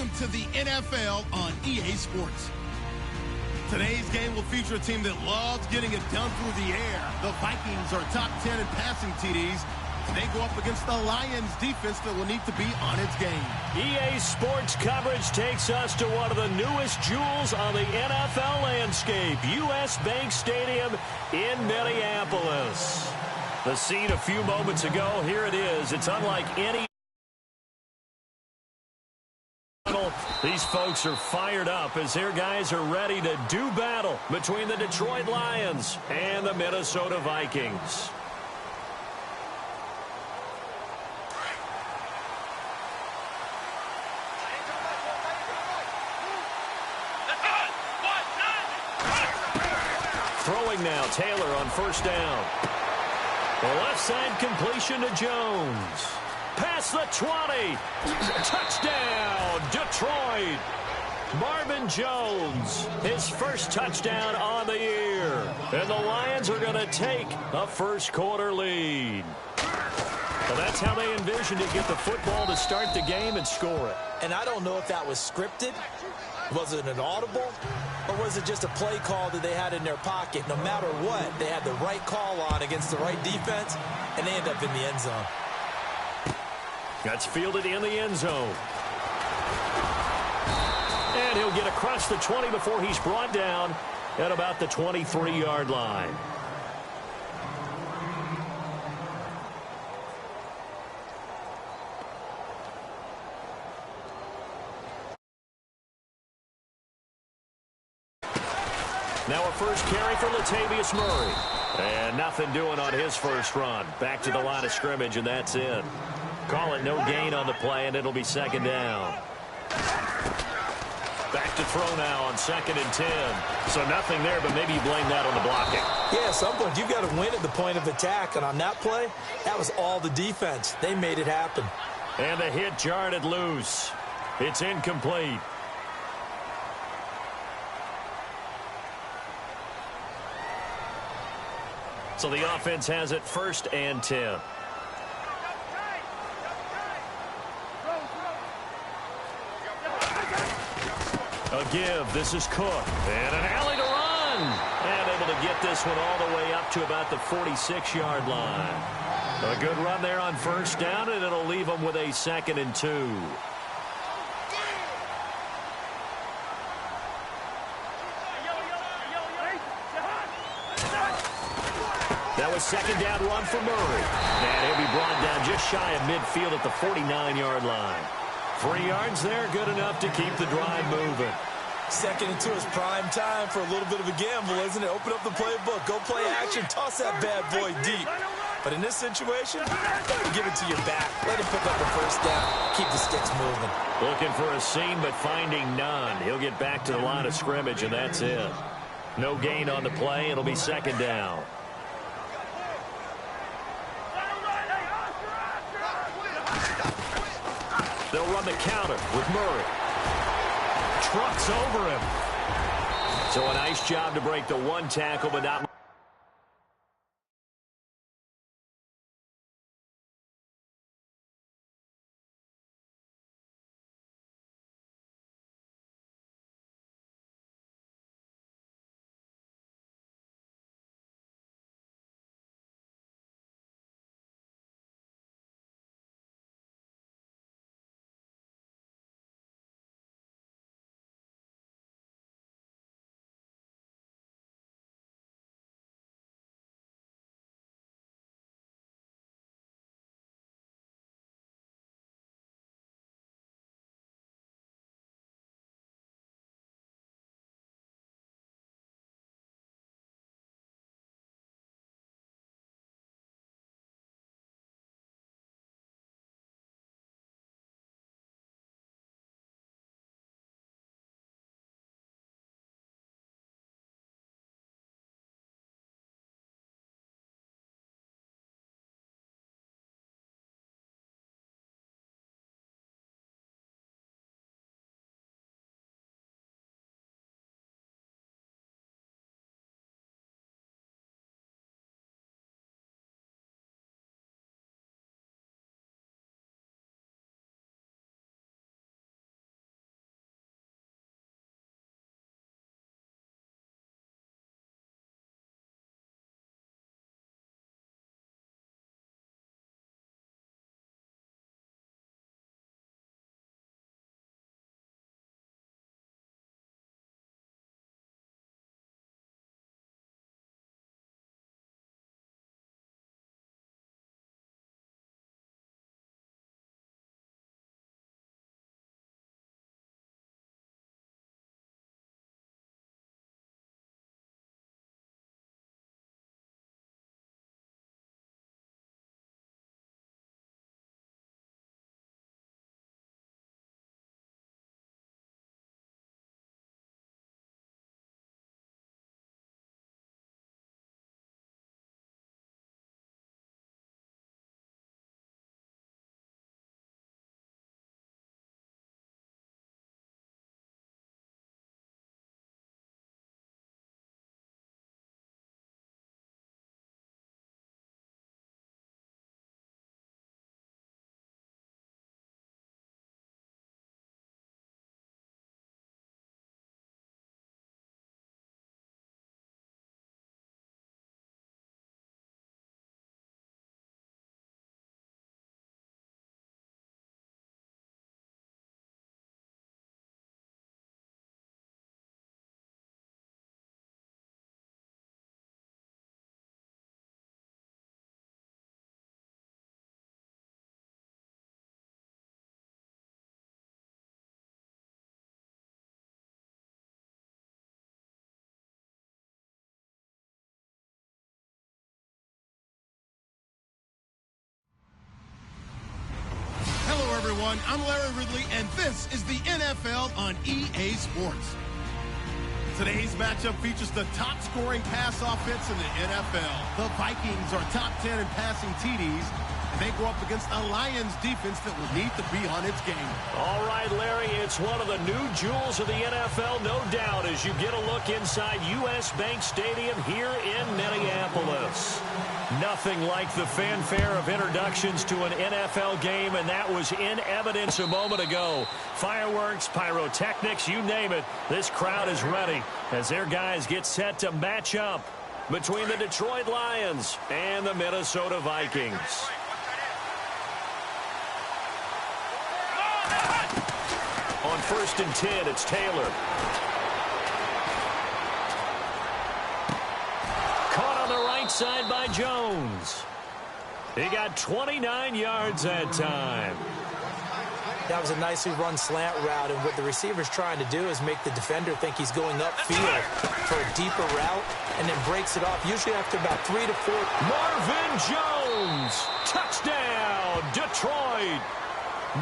welcome to the NFL on EA Sports. Today's game will feature a team that loves getting it done through the air. The Vikings are top 10 in passing TDs. They go up against the Lions defense that will need to be on its game. EA Sports coverage takes us to one of the newest jewels on the NFL landscape, US Bank Stadium in Minneapolis. The scene a few moments ago, here it is. It's unlike any. These folks are fired up as their guys are ready to do battle between the Detroit Lions and the Minnesota Vikings. Throwing now, Taylor on first down. The left side completion to Jones. Past the 20. Touchdown, Detroit. Marvin Jones, his first touchdown on the year. And the Lions are going to take a first-quarter lead. Well, that's how they envisioned to get the football to start the game and score it. And I don't know if that was scripted. Was it an audible? Or was it just a play call that they had in their pocket? No matter what, they had the right call on against the right defense, and they end up in the end zone. That's fielded in the end zone. And he'll get across the 20 before he's brought down at about the 23-yard line. Now a first carry for Latavius Murray. And nothing doing on his first run. Back to the line of scrimmage, and that's it. Call it no gain on the play, and it'll be second down. Back to throw now on 2nd and 10. So nothing there, but maybe you blame that on the blocking. Yeah, at some point, you've got to win at the point of attack. And on that play, that was all the defense. They made it happen. And the hit jarred it loose. It's incomplete. So the offense has it 1st and 10. A give. This is Cook. And an alley to run. And able to get this one all the way up to about the 46-yard line. A good run there on first down, and it'll leave them with a 2nd and 2. That was second down run for Murray. And he'll be brought down just shy of midfield at the 49-yard line. 3 yards there, good enough to keep the drive moving. 2nd and 2 is prime time for a little bit of a gamble, isn't it? Open up the playbook, go play action, toss that bad boy deep. But in this situation, give it to your back. Let him pick up the first down. Keep the sticks moving. Looking for a seam, but finding none. He'll get back to the line of scrimmage, and that's it. No gain on the play. It'll be second down. They'll run the counter with Murray. Trucks over him. So a nice job to break the one tackle, but not everyone. I'm Larry Ridley, and this is the NFL on EA Sports. Today's matchup features the top-scoring pass offense in the NFL. The Vikings are top 10 in passing TDs, and they go up against a Lions defense that will need to be on its game. All right, Larry, it's one of the new jewels of the NFL, no doubt, as you get a look inside U.S. Bank Stadium here in Minneapolis. Nothing like the fanfare of introductions to an NFL game, and that was in evidence a moment ago. Fireworks, pyrotechnics, you name it. This crowd is ready as their guys get set to match up between the Detroit Lions and the Minnesota Vikings. On 1st and 10, it's Taylor. Caught on the right side by Jones. He got 29 yards that time. That was a nicely run slant route, and what the receiver's trying to do is make the defender think he's going upfield for a deeper route, and then breaks it off, usually after about 3 to 4. Marvin Jones, touchdown, Detroit.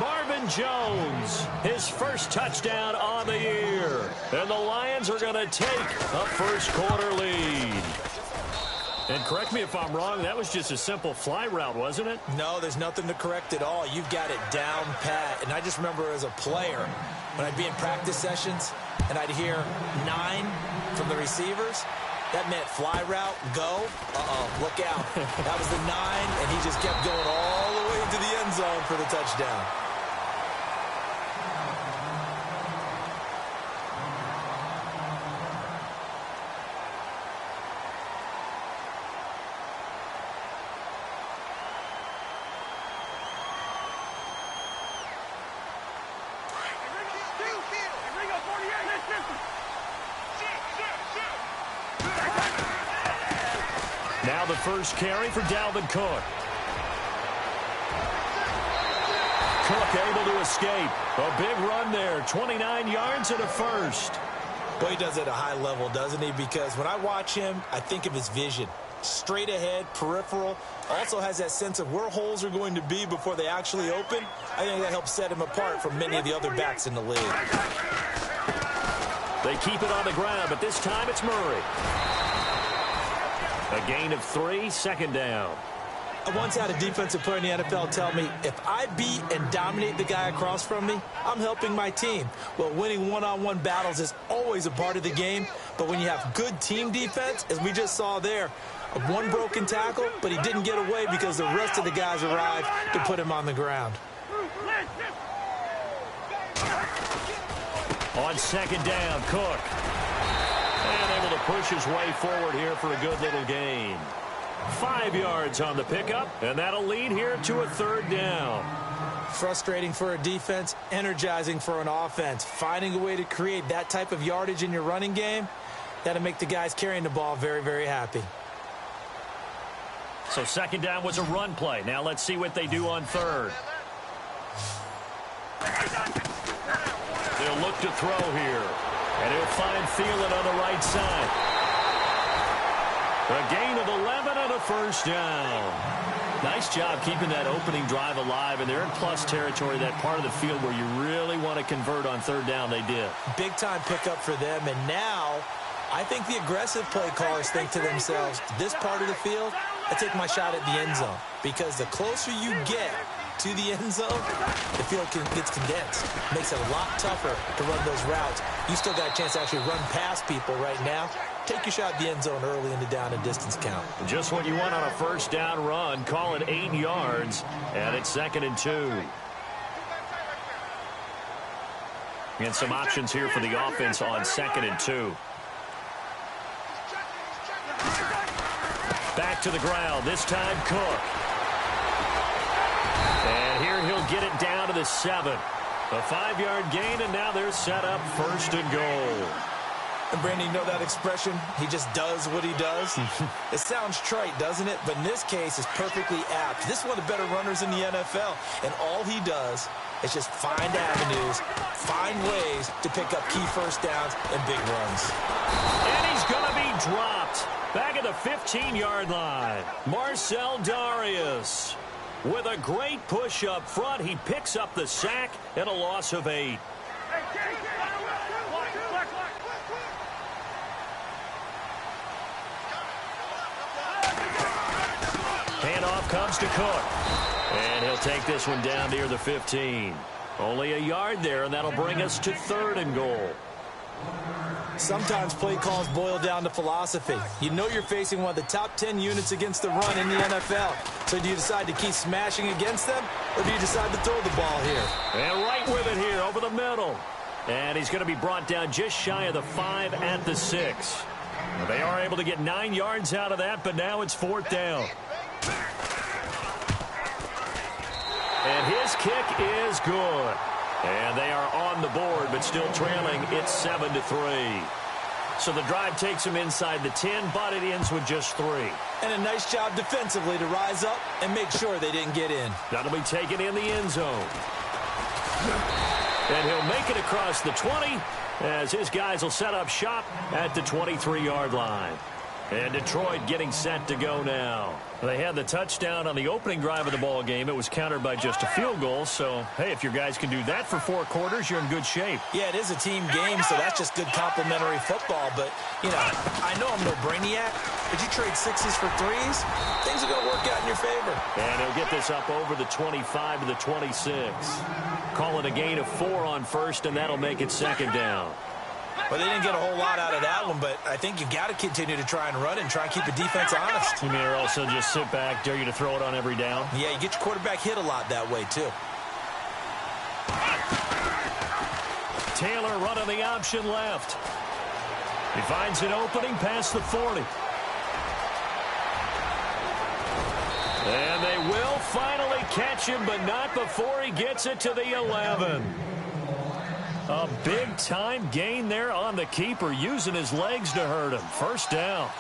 Marvin Jones, his first touchdown on the year. And the Lions are going to take a first-quarter lead. And correct me if I'm wrong, that was just a simple fly route, wasn't it? No, there's nothing to correct at all. You've got it down pat. And I just remember as a player, when I'd be in practice sessions and I'd hear 9 from the receivers, that meant fly route, go, look out. That was the 9, and he just kept going all the way to the end zone for the touchdown. Now the first carry for Dalvin Cook. Cook able to escape. A big run there. 29 yards and a first. Well, he does it at a high level, doesn't he? Because when I watch him, I think of his vision. Straight ahead, peripheral. Also has that sense of where holes are going to be before they actually open. I think that helps set him apart from many of the other backs in the league. They keep it on the ground, but this time it's Murray. A gain of 3, second down. I once had a defensive player in the NFL tell me, if I beat and dominate the guy across from me, I'm helping my team. Well, winning one-on-one battles is always a part of the game, but when you have good team defense, as we just saw there, one broken tackle, but he didn't get away because the rest of the guys arrived to put him on the ground. On second down, Cook. And able to push his way forward here for a good little gain. 5 yards on the pickup, and that'll lead here to a third down. Frustrating for a defense, energizing for an offense. Finding a way to create that type of yardage in your running game, that'll make the guys carrying the ball very, very happy. So second down was a run play. Now let's see what they do on third. They'll look to throw here. And he'll find Thielen on the right side. A gain of 11 and a first down. Nice job keeping that opening drive alive, and they're in plus territory, that part of the field where you really want to convert on third down. They did. Big time pickup for them, and now I think the aggressive play callers think to themselves, this part of the field, I take my shot at the end zone, because the closer you get to the end zone, the field gets condensed. Makes it a lot tougher to run those routes. You still got a chance to actually run past people right now. Take your shot at the end zone early in the down and distance count. Just what you want on a first down run. Call it 8 yards, and it's 2nd and 2. And some options here for the offense on 2nd and 2. Back to the ground, this time Cook. And here he'll get it down to the 7. A 5-yard gain, and now they're set up 1st and goal. And Brandon, you know that expression? He just does what he does. It sounds trite, doesn't it? But in this case, it's perfectly apt. This is one of the better runners in the NFL, and all he does is just find avenues, find ways to pick up key first downs and big runs. And he's going to be dropped back at the 15-yard line. Marcel Darius. With a great push up front, he picks up the sack and a loss of 8. Handoff comes to Cook. And he'll take this one down near the 15. Only a yard there, and that'll bring us to 3rd and goal. Sometimes play calls boil down to philosophy. You know you're facing one of the top 10 units against the run in the NFL. So do you decide to keep smashing against them, or do you decide to throw the ball here? And right with it here over the middle. And he's going to be brought down just shy of the 5 at the 6. They are able to get 9 yards out of that, but now it's 4th down. And his kick is good. And they are on the board, but still trailing. It's 7-3. So the drive takes them inside the 10, but it ends with just 3. And a nice job defensively to rise up and make sure they didn't get in. That'll be taken in the end zone. And he'll make it across the 20 as his guys will set up shop at the 23-yard line. And Detroit getting set to go now. They had the touchdown on the opening drive of the ball game. It was countered by just a field goal. So, hey, if your guys can do that for 4 quarters, you're in good shape. Yeah, it is a team game, so that's just good complimentary football. But, you know, I know I'm no brainiac, but you trade 6s for 3s, things are going to work out in your favor. And he'll get this up over the 25 to the 26. Call it a gain of 4 on first, and that'll make it 2nd down. Well, they didn't get a whole lot out of that one, but I think you've got to continue to try and run and try and keep the defense honest. You mean or also just sit back, dare you to throw it on every down? Yeah, you get your quarterback hit a lot that way, too. Taylor running the option left. He finds an opening past the 40. And they will finally catch him, but not before he gets it to the 11. A big-time gain there on the keeper, using his legs to hurt him. 1st down.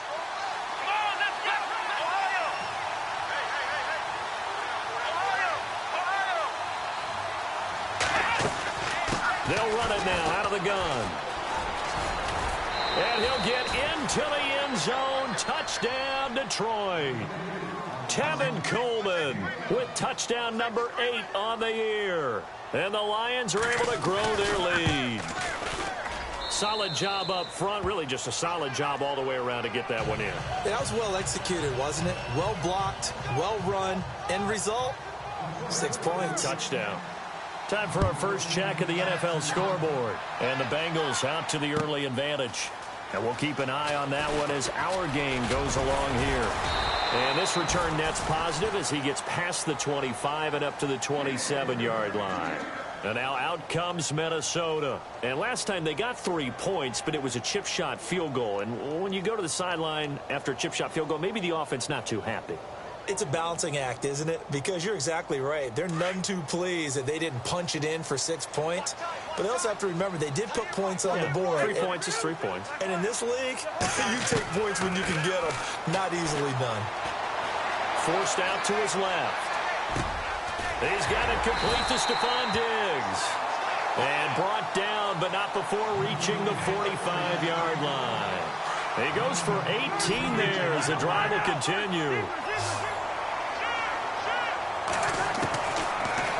They'll run it now out of the gun. And he'll get into the end zone. Touchdown, Detroit. Tevin Coleman with touchdown number 8 on the year. And the Lions are able to grow their lead. Solid job up front. Really just a solid job all the way around to get that one in. That was well executed, wasn't it? Well blocked, well run. End result, 6 points. Touchdown. Time for our first check of the NFL scoreboard. And the Bengals out to the early advantage. And we'll keep an eye on that one as our game goes along here. And this return net's positive as he gets past the 25 and up to the 27-yard line. And now out comes Minnesota. And last time they got 3 points, but it was a chip shot field goal. And when you go to the sideline after a chip shot field goal, maybe the offense not too happy. It's a balancing act, isn't it? Because you're exactly right. They're none too pleased that they didn't punch it in for 6 points. But they also have to remember they did put points on the board. 3 points is 3 points. And in this league, you take points when you can get them. Not easily done. Forced out to his left. He's got it complete to Stephon Diggs. And brought down, but not before reaching the 45-yard line. He goes for 18 there as the drive will continue.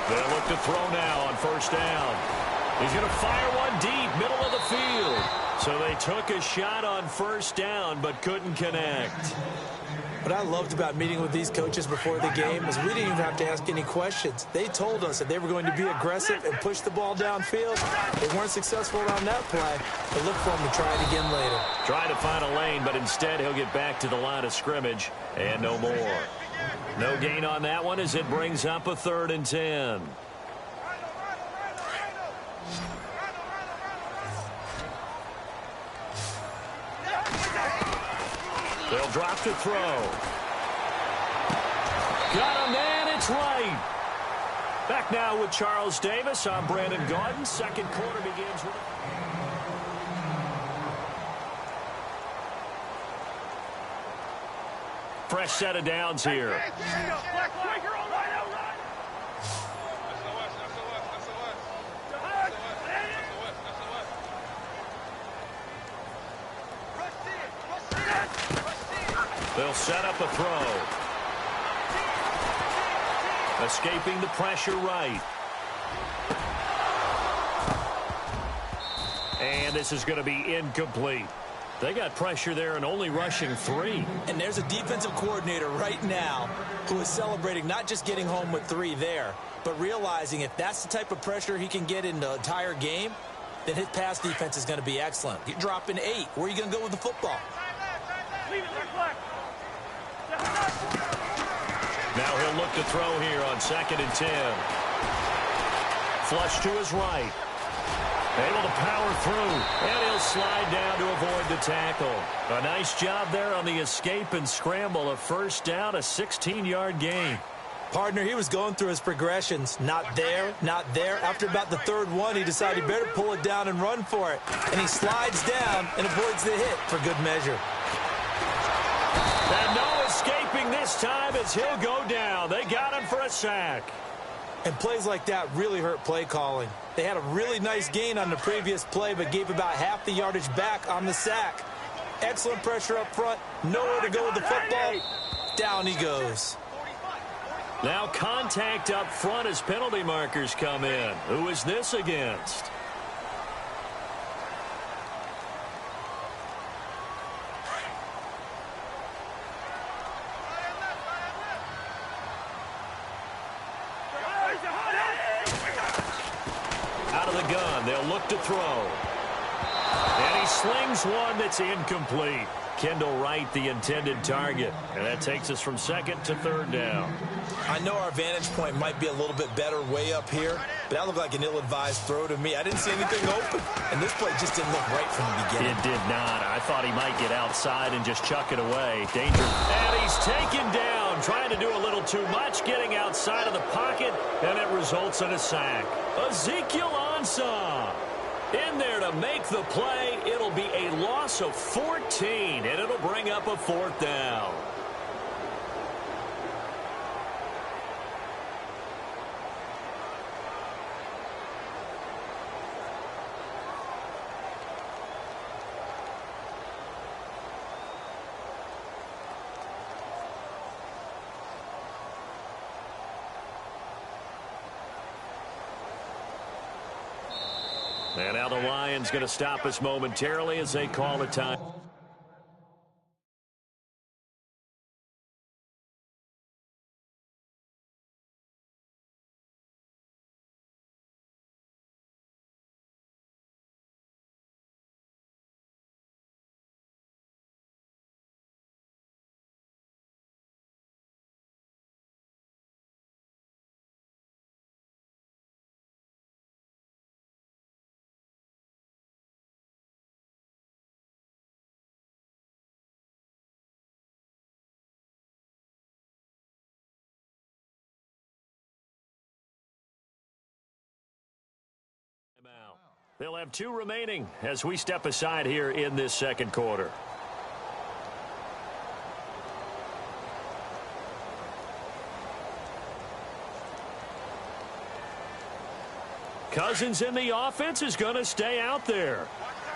They'll look to throw now on 1st down. He's going to fire one deep, middle of the field. So they took a shot on 1st down, but couldn't connect. What I loved about meeting with these coaches before the game is we didn't even have to ask any questions. They told us that they were going to be aggressive and push the ball downfield. They weren't successful on that play, but look for them to try it again later. Trying to find a lane, but instead he'll get back to the line of scrimmage and no more. No gain on that one as it brings up a 3rd and 10. They'll drop to throw. Got him, and it's right. Back now with Charles Davis. I'm Brandon Gaudin. 2nd quarter begins with... Fresh set of downs here. They'll set up a throw. Escaping the pressure right. And this is going to be incomplete. They got pressure there and only rushing 3. And there's a defensive coordinator right now who is celebrating not just getting home with 3 there, but realizing if that's the type of pressure he can get in the entire game, then his pass defense is going to be excellent. You're dropping 8. Where are you going to go with the football? Now he'll look to throw here on 2nd and 10. Flush to his right. Able to power through, and he'll slide down to avoid the tackle. A nice job there on the escape and scramble. A first down, a 16-yard gain. Partner, he was going through his progressions. Not there, not there. After about the 3rd one, he decided he better pull it down and run for it. And he slides down and avoids the hit for good measure. And no escaping this time as he'll go down. They got him for a sack. And plays like that really hurt play calling. They had a really nice gain on the previous play, but gave about half the yardage back on the sack. Excellent pressure up front. Nowhere to go with the football. Down he goes. Now contact up front as penalty markers come in. Who is this against? Out of the gun, they'll look to throw. And he slings one that's incomplete. Kendall Wright, the intended target. And that takes us from 2nd to 3rd down. I know our vantage point might be a little bit better way up here, but that looked like an ill-advised throw to me. I didn't see anything open, and this play just didn't look right from the beginning. It did not. I thought he might get outside and just chuck it away. Danger. And he's taken down, trying to do a little too much, getting outside of the pocket, and it results in a sack. Ezekiel Ansah in there to make the play. It'll be a loss of 14, and it'll bring up a 4th down. And now the Lions going to stop us momentarily as they call the time. They'll have 2 remaining as we step aside here in this 2nd quarter. Cousins in the offense is going to stay out there.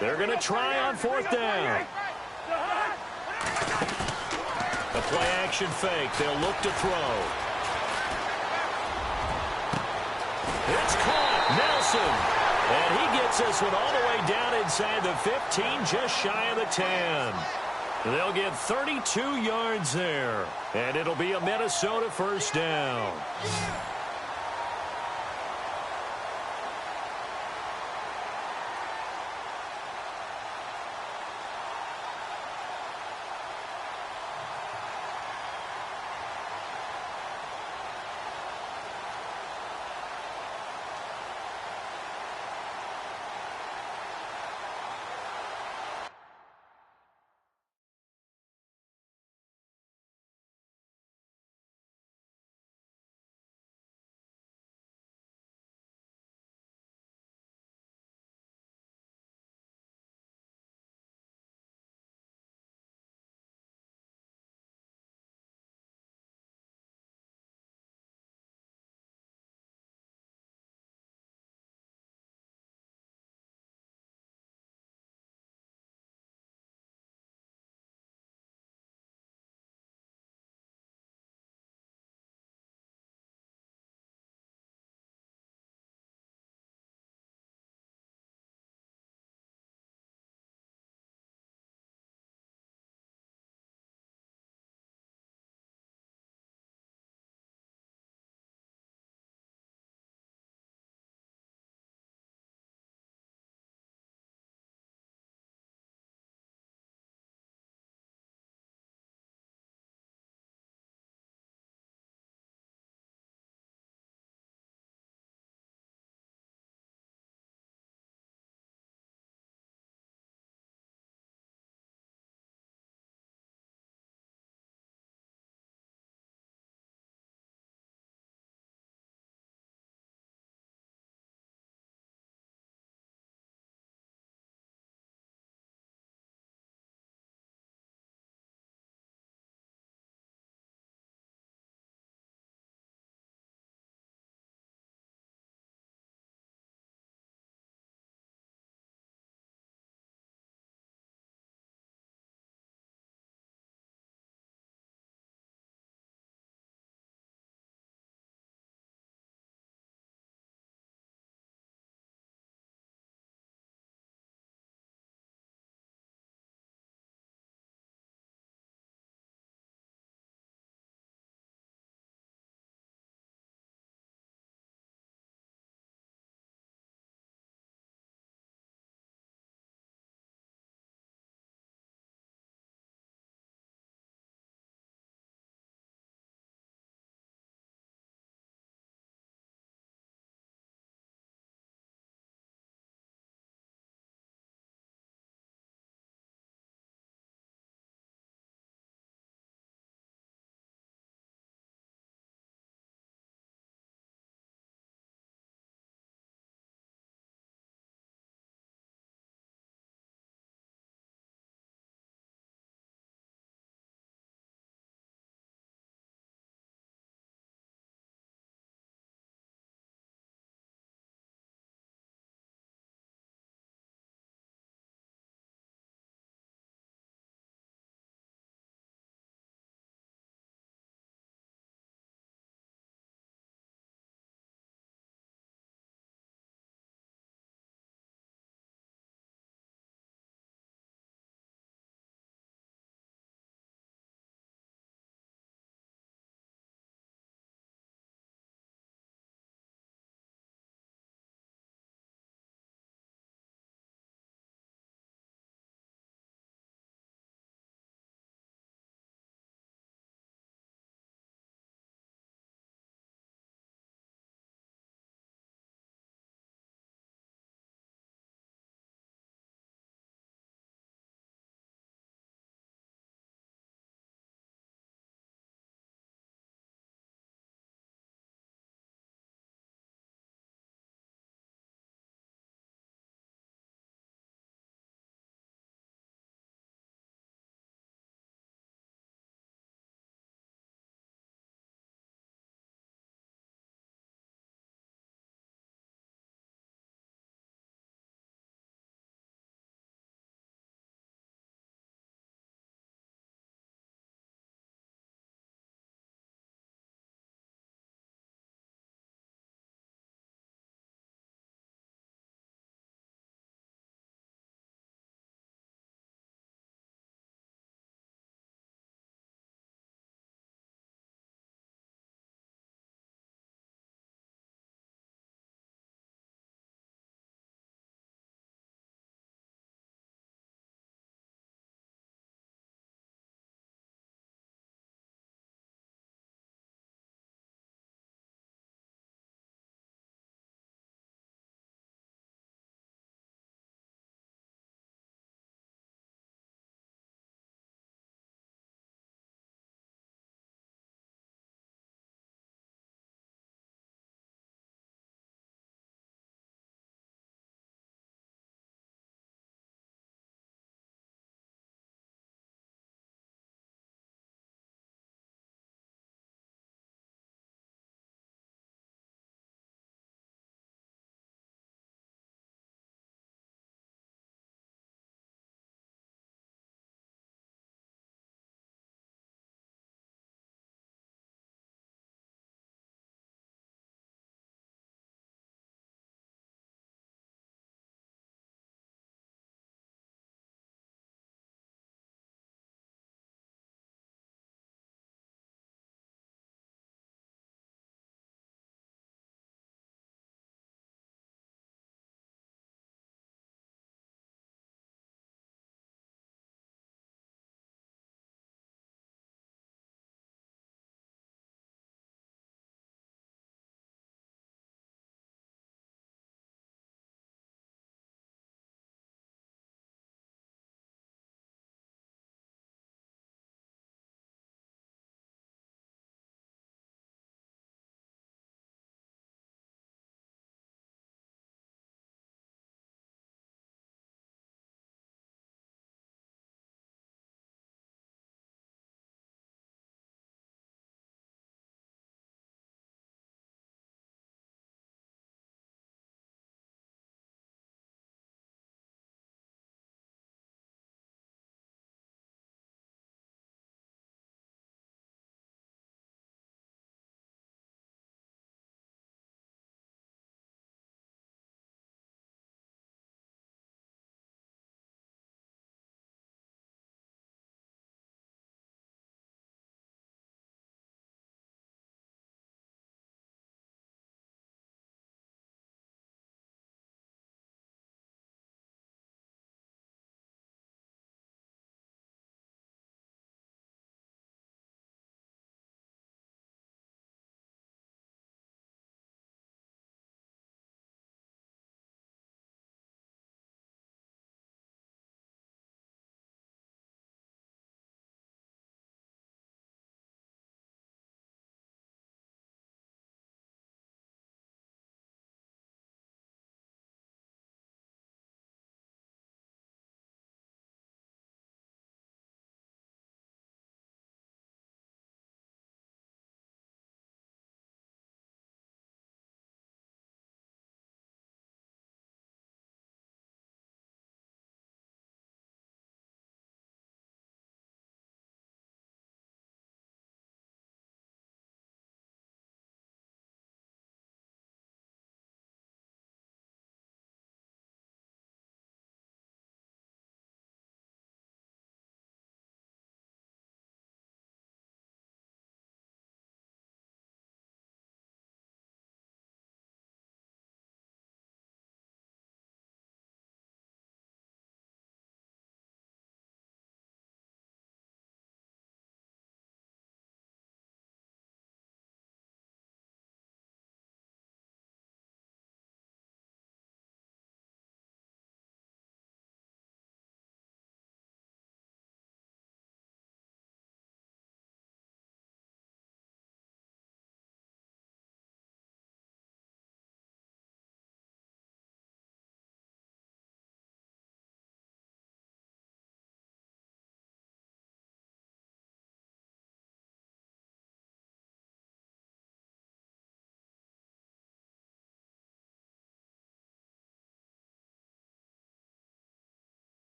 They're going to try on 4th down. A play-action fake. They'll look to throw. It's caught. Nelson. And he gets this one all the way down inside the 15, just shy of the 10. They'll get 32 yards there. And it'll be a Minnesota first down.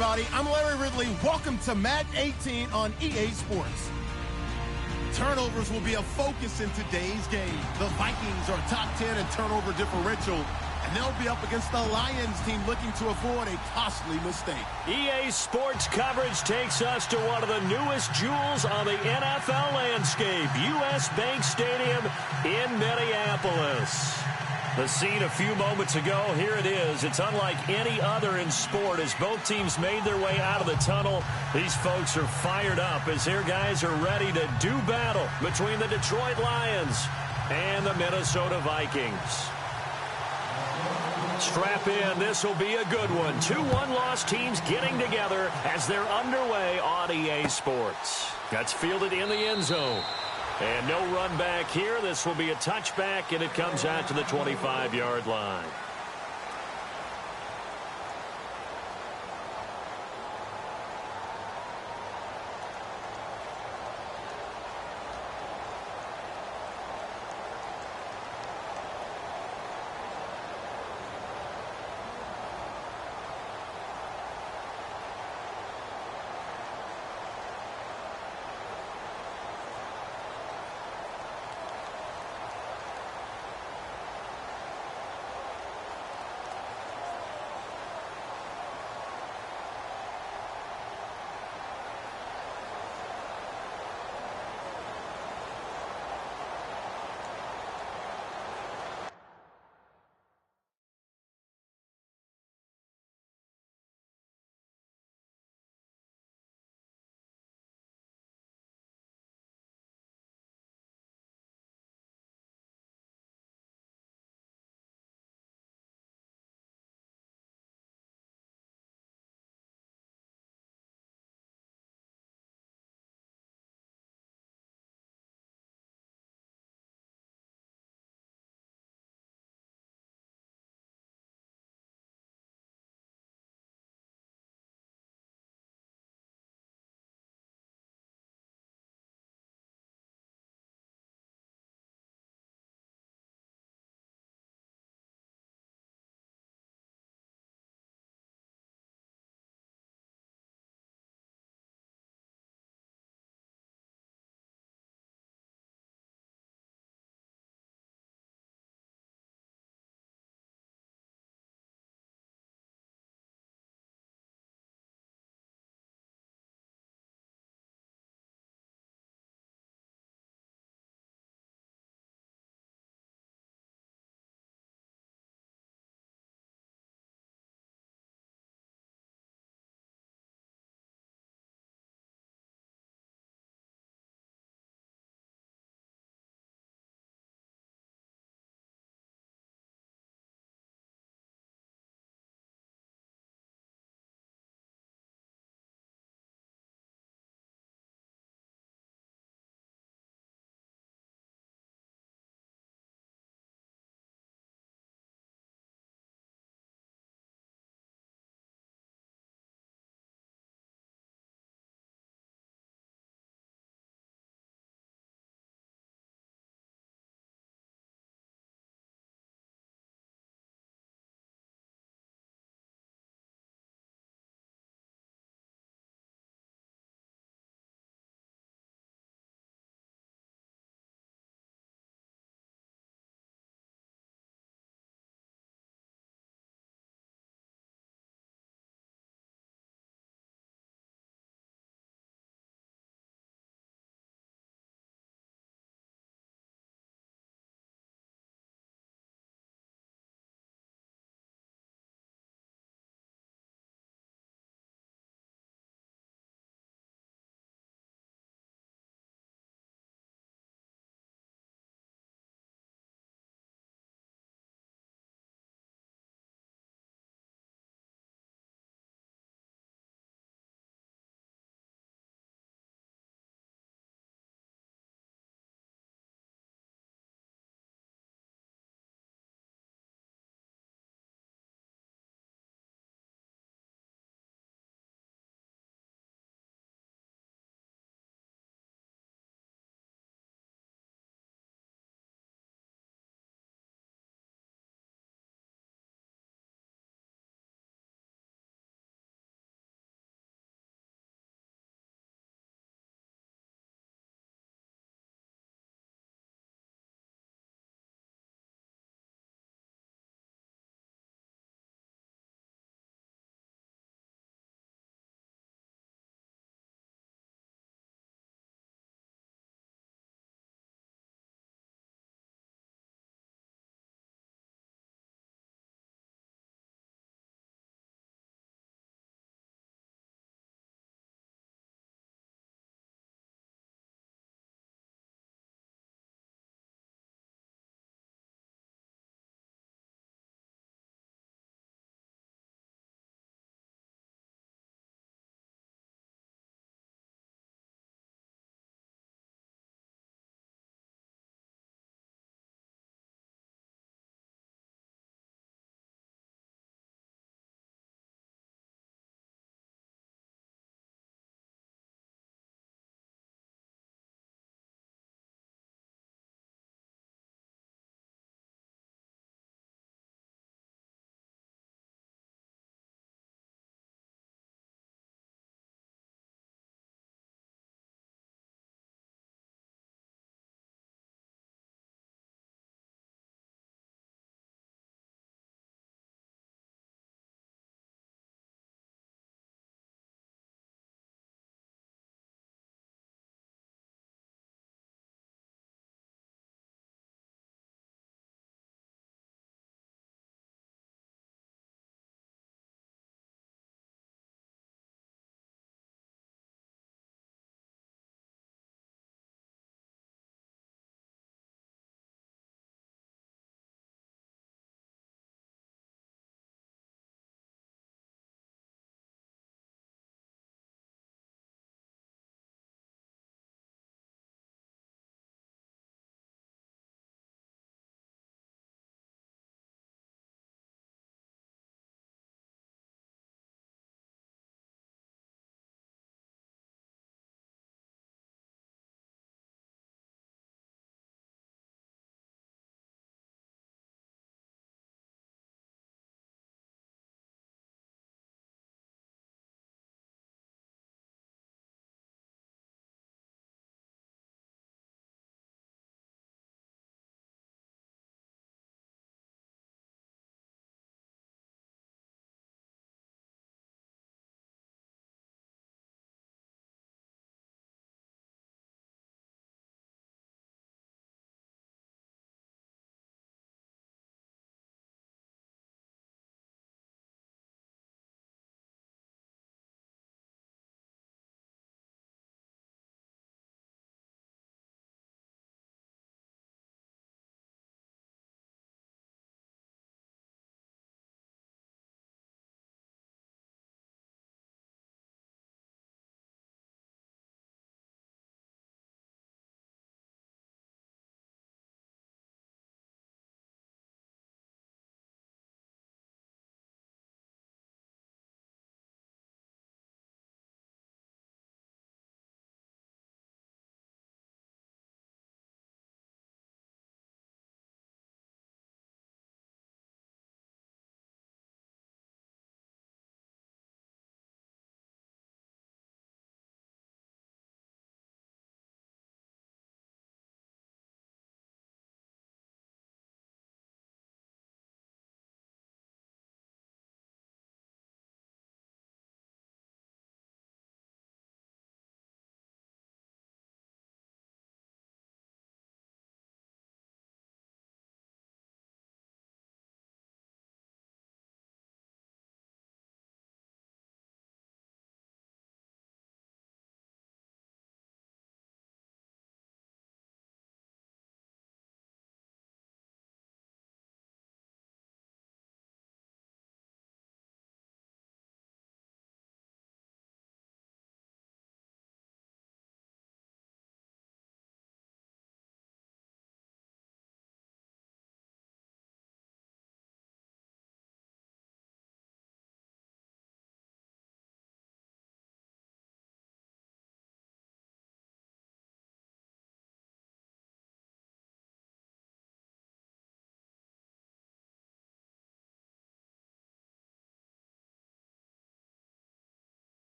everybody. I'm Larry Ridley. Welcome to Madden 18 on EA Sports. Turnovers will be a focus in today's game. The Vikings are top 10 in turnover differential, and they'll be up against the Lions team looking to avoid a costly mistake. EA Sports coverage takes us to one of the newest jewels on the NFL landscape, US Bank Stadium in Minneapolis. The scene a few moments ago, here it is. It's unlike any other in sport as both teams made their way out of the tunnel. These folks are fired up as their guys are ready to do battle between the Detroit Lions and the Minnesota Vikings. Strap in. This will be a good one. Two one-loss teams getting together as they're underway on EA Sports. That's fielded in the end zone. And no run back here. This will be a touchback, and it comes out to the 25-yard line.